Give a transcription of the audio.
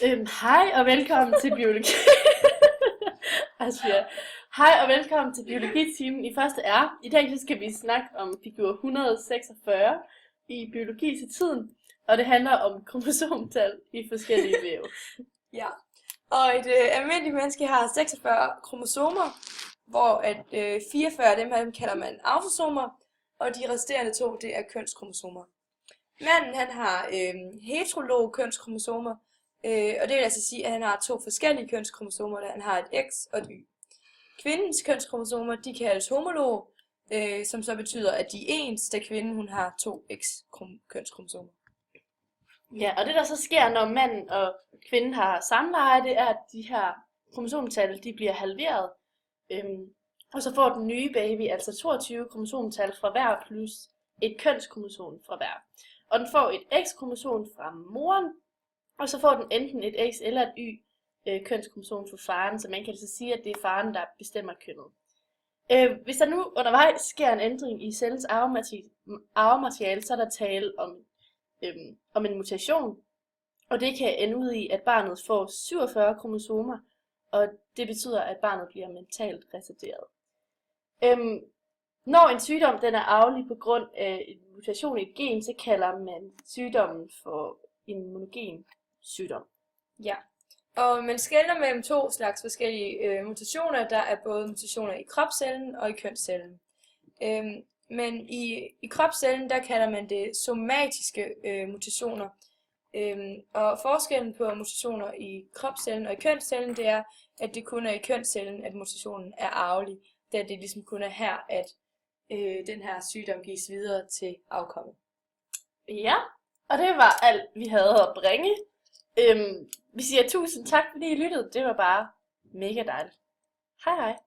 Hej og velkommen til biologi. Altså, hej og velkommen til biologitimen i første R. I dag så skal vi snakke om figur 146 i biologi til tiden, og det handler om kromosomtal i forskellige væv. Ja, og et almindeligt menneske har 46 kromosomer, hvor 44 af dem kalder man autosomer, og de resterende 2, det er kønskromosomer. Manden han har heterolog kønskromosomer, og det vil altså sige, at han har 2 forskellige kønskromosomer, der han har et X og et Y. Kvindens kønskromosomer, de kaldes homolog, som så betyder, at de er ens, da kvinden hun har 2 X-kønskromosomer. Ja, og det der så sker, når manden og kvinden har samleje, det er, at de her kromosomtal, de bliver halveret. Og så får den nye baby altså 22 kromosomtal fra hver plus et kønskromosom fra hver. Og den får et X-kromosom fra moren, og så får den enten et X eller et Y kønskromosom fra faren, så man kan altså sige, at det er faren, der bestemmer kønnet. Hvis der nu undervejs sker en ændring i cellens arvemateriale, så er der tale om en mutation, og det kan ende ud i, at barnet får 47 kromosomer, og det betyder, at barnet bliver mentalt retarderet. Når en sygdom den er arvelig på grund af en mutation i et gen, så kalder man sygdommen for en monogen sygdom. Ja, og man skelner mellem 2 slags forskellige mutationer. Der er både mutationer i kropscellen og i kønscellen. Men i kropscellen, der kalder man det somatiske mutationer. Og forskellen på mutationer i kropscellen og i kønscellen, det er, at det kun er i kønscellen, at mutationen er arvelig. Da det ligesom kun er her, at den her sygdom gives videre til afkommet. Ja, og det var alt, vi havde at bringe. Vi siger tusind tak, fordi I lyttede. Det var bare mega dejligt. Hej hej.